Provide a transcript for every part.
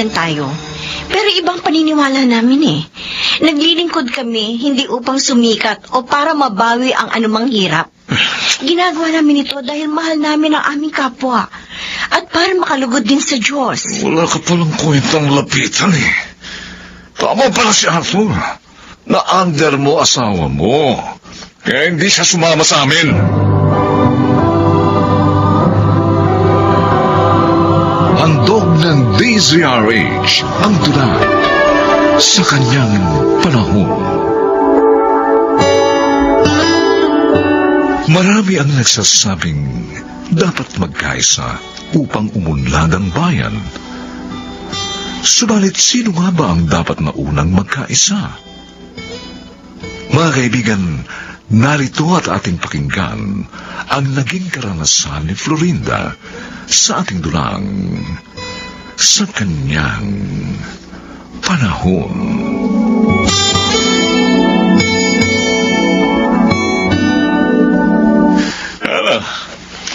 kaibigan tayo. Pero ibang paniniwala namin eh. Naglilingkod kami hindi upang sumikat o para mabawi ang anumang hirap. Ginagawa namin ito dahil mahal namin ang aming kapwa at para makalugod din sa Diyos. Wala ka palang kwentang lapitan eh. Tama pala si Arthur. Na-under mo asawa mo. Kaya hindi siya sumama sa amin. Handog ng DZRH ang tula sa kanyang panahon. Marami ang nagsasabing dapat magkaisa upang umunlad ang bayan. Subalit sino nga ba ang dapat na unang magkaisa? Mga kaibigan, narito at ating pakinggan ang naging karanasan ni Florinda sa ating dulang sa kanyang panahon.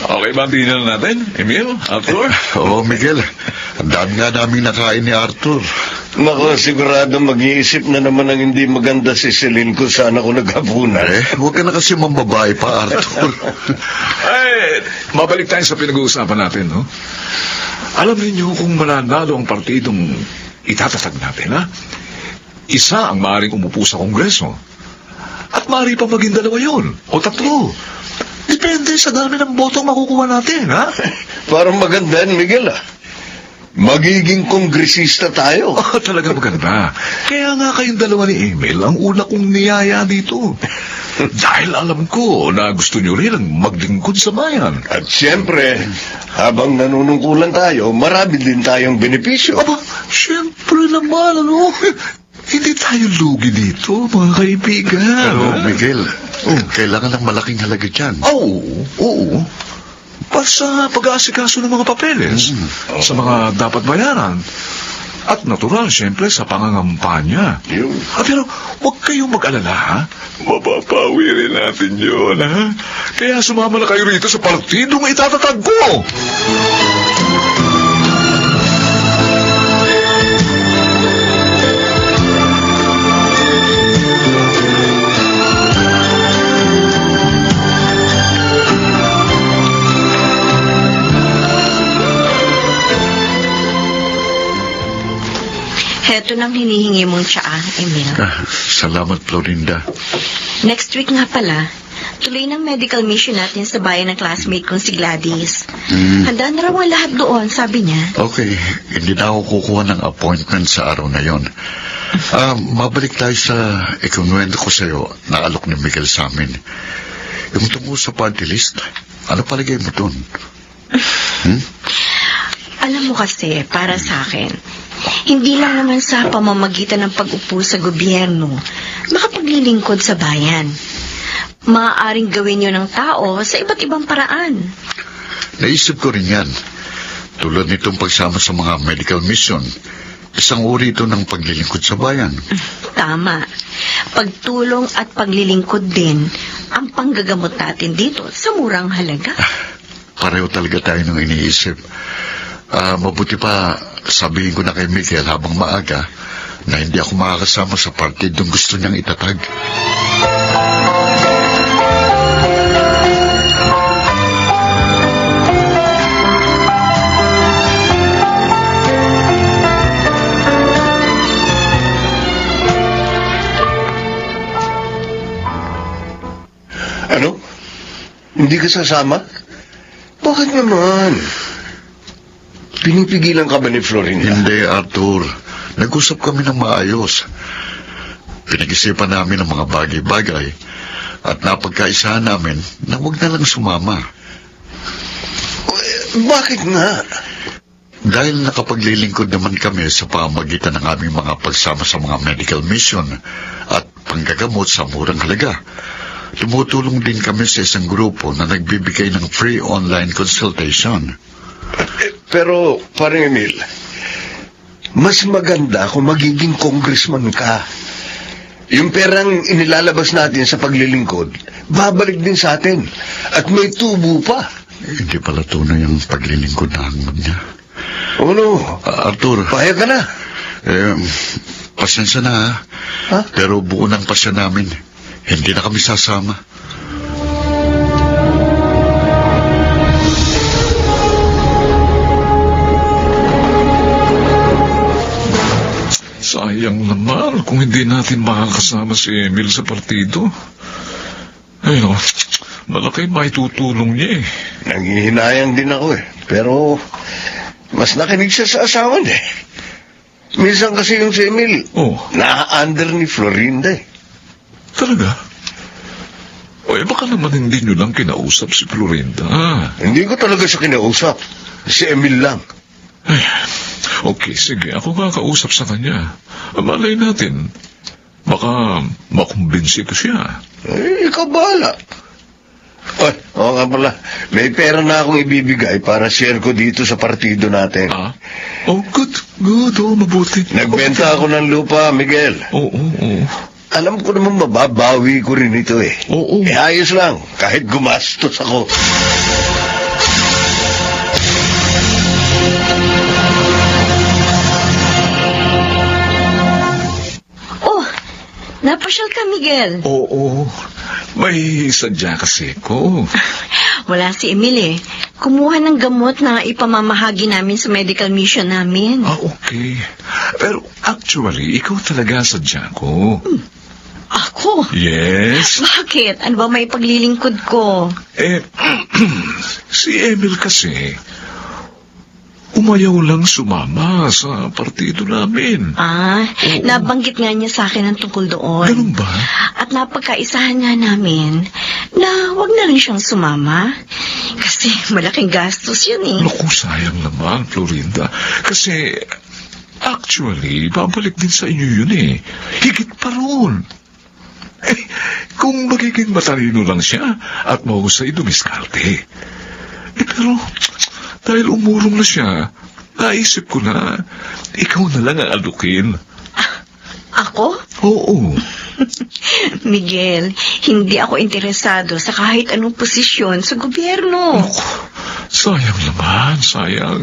Okay ba ang dinner natin, Emil? Arthur? Oo, Miguel. Ang dami nga namin nakain ni Arthur. Naku, sigurado mag-iisip na naman ang hindi maganda si Celine kung saan ako naghapunan. Huwag ka na kasi mambabae pa, Arthur. Ay, mabalik tayo sa pinag-uusapan natin, no? Alam niyo kung mananalo ang partidong itatatag natin, ha? Isa ang maaaring umupo sa Kongreso. At maaari pa maging dalawa yun, o tatlo. Depende sa dami ng botong makukuha natin, ha? Parang maganda yan, Miguel, ah. Magiging kongresista tayo. Oh, talaga maganda. Kaya nga kayong dalawa ni Emil ang una kong niyaya dito. Dahil alam ko na gusto niyo rin ang maglingkod sa bayan. At siyempre, habang nanunungkulan tayo, marami din tayong benepisyo. Aba, siyempre naman, ano? Hindi tayo lugi dito, mga kaibigan. Pero, Miguel, kailangan ng malaking halaga dyan. Oo. Para sa pag-aasikaso ng mga papeles, sa mga dapat bayaran. At natural, siyempre, sa pangangampanya. Pero, huwag kayong mag-alala, ha? Mapapawi rin natin yun, ha? Kaya sumama na kayo rito sa partidong itatatag ko! Heto nang hinihingi mong tsaa, Emil. Salamat, Florinda. Next week nga pala, tuloy ng medical mission natin sa bayan ng classmate kong si Gladys. Handa na raw ang lahat doon, sabi niya. Okay, hindi na ako kukuha ng appointment sa araw na yon. Mabalik tayo sa ikinuwento ko sa'yo na alok ni Miguel sa amin. Yung tungkol sa party list, ano palagay mo dun? Alam mo kasi, para sa akin, hindi lang naman sa pamamagitan ng pag-upo sa gobyerno, makapaglilingkod sa bayan. Maaaring gawin yun ng tao sa iba't ibang paraan. Naisip ko rin yan. Tulad nitong pagsama sa mga medical mission, isang uri ito ng paglilingkod sa bayan. Tama. Pagtulong at paglilingkod din ang panggagamot natin dito sa murang halaga. Pareho talaga tayo nung iniisip. Mabuti pa sabihin ko na kay Miguel habang maaga na hindi ako makakasama sa partidong gusto niyang itatag. Ano? Hindi ka sasama? Bakit naman? Pinipigilan ka ba ni Florinda? Hindi, Arthur. Nag-usap kami ng maayos. Pinag-isipan namin ang mga bagay-bagay at napagkaisahan namin na huwag na lang sumama. Bakit nga? Dahil nakapaglilingkod naman kami sa pamamagitan ng aming mga pagsama sa mga medical mission at panggagamot sa murang halaga. Tumutulong din kami sa isang grupo na nagbibigay ng free online consultation. Pero, parang Emil, mas maganda kung magiging congressman ka. Yung perang inilalabas natin sa paglilingkod, babalik din sa atin. At may tubo pa. Hindi pala tunay ang paglilingkod na hanggang niya. Ano? Arthur, Pahayag ka na. pasensya na ha. Ha? Pero buo ng pasya namin. Hindi na kami sasama. Sayang naman kung hindi natin makakasama si Emil sa partido. Ay, no, malaki maitutulong niya eh. Nanghihinayang din ako eh. Pero, mas nakinig siya sa asawa niya eh. Minsan kasi yung si Emil, Oh, na-under ni Florinda eh. talaga? O eh, baka naman hindi nyo lang kinausap si Florinda. Hindi ko talaga siya kinausap. Si Emil lang. Ay, okay, sige. Ako kakausap sa kanya. Malay natin. Baka makumbinsi ko siya. Eh, ikaw bahala. Ay, oo nga pala. May pera na akong ibibigay para share ko dito sa partido natin. Oh, good. Good. Oh, mabuti. Nagbenta ako ng lupa, Miguel. Oo. Alam ko naman mababawi ko rin ito eh. Oo. Eh, ayos lang. Kahit gumastos ako. Oh, napasyal ka, Miguel. Oo. May sadya kasi ko. Wala si Emil eh. Kumuha ng gamot na ipamamahagi namin sa medical mission namin. Okay. Pero actually, ikaw talaga sadya ko. Ako? Yes. Bakit? Ano ba may paglilingkod ko? Eh, si Emil kasi, umayaw lang sumama sa partido namin. Nabanggit nga niya sa akin ang tungkol doon. Ganun ba? At napagkaisahan nga namin na wag na rin siyang sumama. Kasi malaking gastos yun eh. Naku, sayang naman, Florinda. Kasi, actually, babalik din sa inyo yun eh. Higit pa roon. Eh, kung magiging matalino lang siya at mahusay dumiskarte. Eh, pero, dahil umurong na siya, naisip ko na, ikaw na lang ang alukin. Ako? Oo. Miguel, hindi ako interesado sa kahit anong posisyon sa gobyerno. Naku, sayang naman, sayang.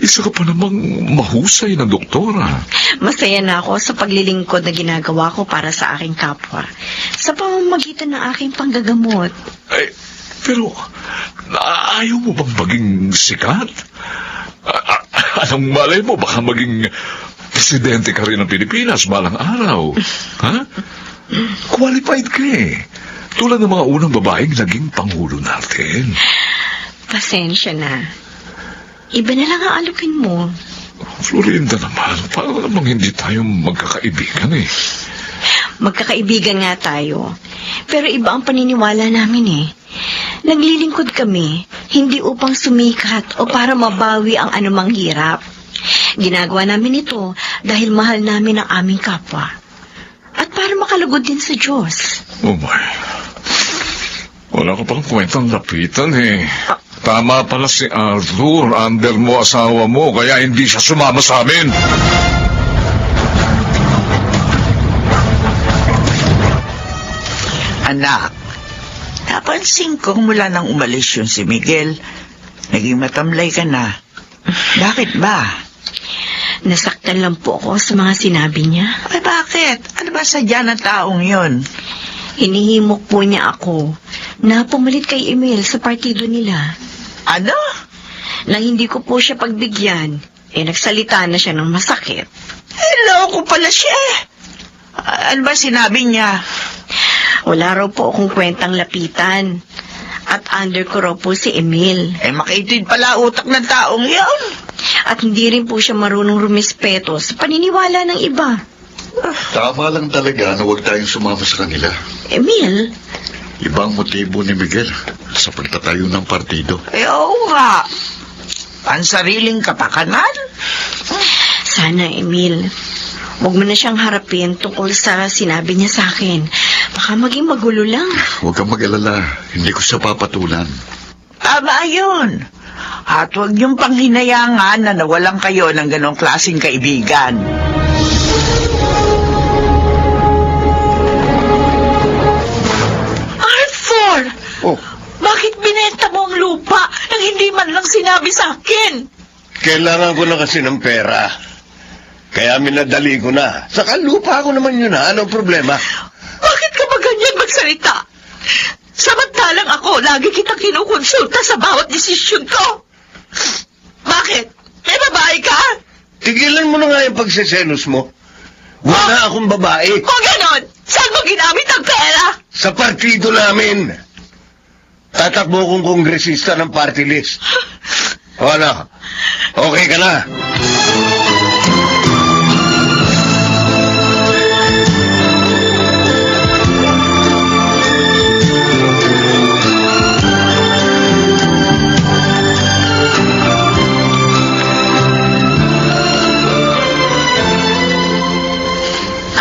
Isa ka pa namang mahusay na doktora. Masaya na ako sa paglilingkod na ginagawa ko para sa aking kapwa. Sa pamamagitan ng aking panggagamot. Eh, pero, ayaw mo bang maging sikat? Anong malay mo, baka maging presidente ka rin ng Pilipinas balang araw. Ha? Qualified ka eh. Tulad ng mga unang babaeng naging pangulo natin. Pasensya na. Iba na lang ang alukin mo. Florinda naman, paano namang hindi tayo magkakaibigan eh? Magkakaibigan nga tayo. Pero iba ang paniniwala namin eh. Naglilingkod kami, hindi upang sumikat o para mabawi ang anumang hirap. Ginagawa namin ito dahil mahal namin ang aming kapwa. At para makalugod din sa Diyos. Oh my. Wala ka pang kwentang lapitan eh. Tama pala si Arthur, under mo asawa mo, kaya hindi siya sumama sa amin. Anak, napansin ko mula nang umalis yun si Miguel, naging matamlay ka na. Bakit ba? Nasaktan lang po ako sa mga sinabi niya. Ay, bakit? Ano ba sadya ng taong yon? Hinihimok po niya ako na pumalit kay Emil sa partido nila. Ano? Na hindi ko po siya pagbigyan, nagsalita na siya ng masakit. Loko pala siya. Ano ba sinabi niya? Wala raw po akong kwentang lapitan. At under ko raw po si Emil. Makitid pala utak ng taong yon. At hindi rin po siya marunong rumispeto sa paniniwala ng iba. Tama lang talaga na huwag tayong sumama sa kanila. Emil? Ibang motibo ni Miguel sa pagtatayo ng partido. Oo nga. Pansariling kapakanan? Sana, Emil. Huwag mo na siyang harapin tungkol sa sinabi niya sa akin. Baka maging magulo lang. Huwag kang mag-alala. Hindi ko siya papatulan. Tama yun. At huwag niyong panghinayangan na nawalan kayo ng ganong klaseng kaibigan. Arthur! Oh, Bakit binenta mo ang lupa nang hindi man lang sinabi sa akin? Kailangan ko na kasi ng pera. Kaya minadali ko na. Saka lupa ko naman yun ha. Anong problema? Bakit ka ba ganyan magsalita? Samantalang ako, lagi kitang kinukonsulta sa bawat desisyon ko. Bakit? May babae ka? Tigilan mo na nga yung pagseselos mo. Wala akong babae. Kung ganon, saan mo ginamit ang pera? Sa partido namin. Tatakbo kong kongresista ng party list. O ano? Okay ka na?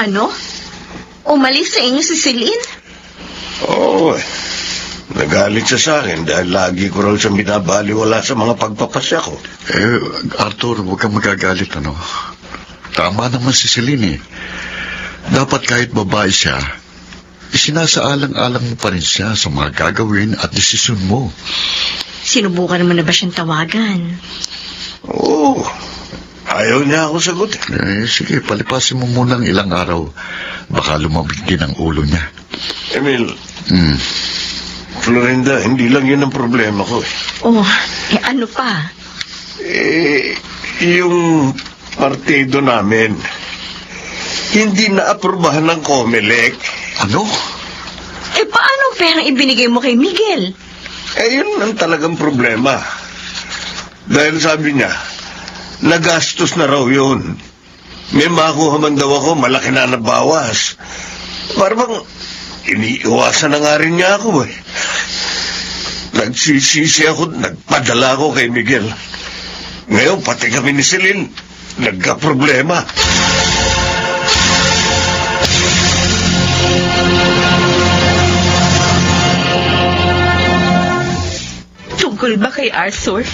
Ano? Umalis sa inyo si Celine? Oo. Nagalit siya sa akin dahil lagi ko raw siyang binabaliwala sa mga pagpapasya ko. Arthur, huwag kang magagalit, ano? Tama naman si Celine, eh. Dapat kahit babae siya, isinasaalang-alang mo pa rin siya sa mga gagawin at desisyon mo. Sinubukan naman na ba siyang tawagan? Oo. Ayaw niya ako sagutin. Sige, palipasin mo muna ng ilang araw. Baka lumamig din ang ulo niya. Emil, Hmm. Florinda, hindi lang yun ang problema ko eh. Oh, ano pa? Yung partido namin, hindi na-aprobahan ng COMELEC. Ano? Paano ang perang ibinigay mo kay Miguel? Yun ang talagang problema. Dahil sabi niya, nagastos na raw yun. May makuha man daw ako, malaki na nabawas. Parang iniiwasan na nga rin niya ako eh. Nagsisisi ako, nagpadala ako kay Miguel. Ngayon, pati kami ni Celine, nagka-problema. Tungkol ba kay Arthur?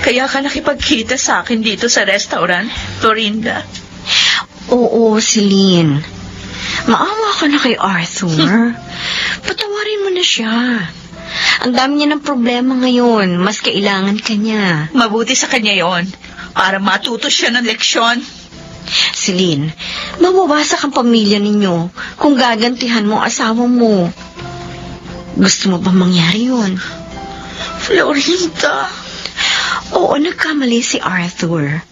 Kaya ka nakipagkita sa akin dito sa restaurant, Florinda? Oo, Celine. Maawa ka na kay Arthur. Patawarin mo na siya. Ang dami niya ng problema ngayon. Mas kailangan ka niya. Mabuti sa kanya yon para matuto siya ng leksyon. Celine, mawawasak ang pamilya ninyo kung gagantihan mo ang asawa mo. Gusto mo ba mangyari yun? Florinda. Oo, nagkamali si Arthur.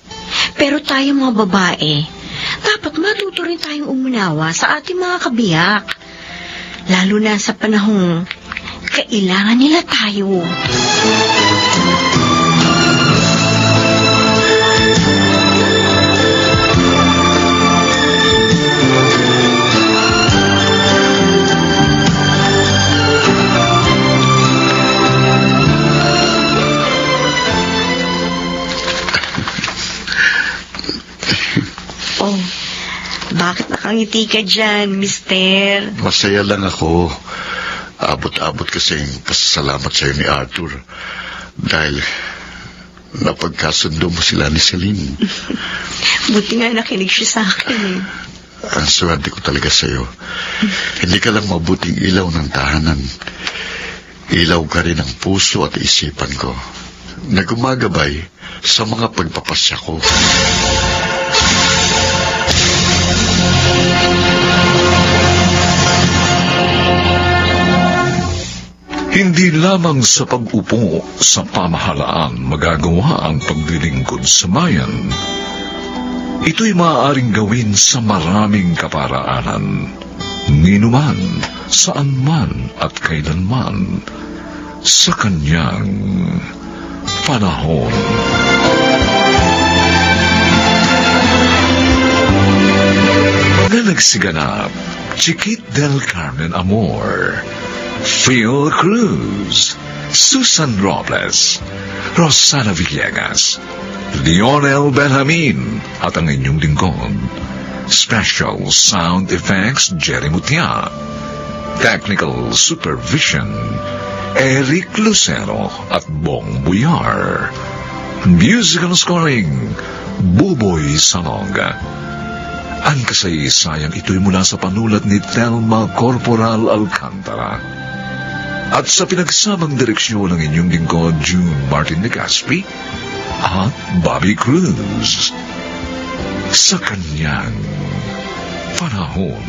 Pero tayo mga babae, dapat matuto rin tayong umunawa sa ating mga kabiyak. Lalo na sa panahong kailangan nila tayo. Oh, bakit nakangiti ka dyan, mister? Masaya lang ako. Abot-abot kasing pasasalamat sa'yo ni Arthur. Dahil napagkasundo mo sila ni Celine. Buti nga nakinig siya sa akin eh. Ang swerte ko talaga sa'yo. Hindi ka lang mabuting ilaw ng tahanan. Ilaw ka rin ang puso at isipan ko. Na gumagabay sa mga pagpapasya ko. Hindi lamang sa pag-upo sa pamahalaan magagawa ang paglilingkod sa bayan. Ito'y maaaring gawin sa maraming kaparaanan, ninuman, saan man at kailanman, sa kanyang panahon. Mga nagsiganap, Chiquit del Carmen Amor, Phil Cruz, Susan Robles, Rosana Villegas, Lionel Benjamin at ang inyong lingkod. Special Sound Effects Jerry Mutia. Technical Supervision Eric Lucero at Bong Buyar. Musical Scoring Buboy Sanoga. Ang kasaysayan ito'y mula sa panulat ni Thelma Corporal Alcantara. At sa pinagsamang direksyon ng inyong lingkod, June Martin Legaspi, at Bobby Cruz sa kanyang panahon.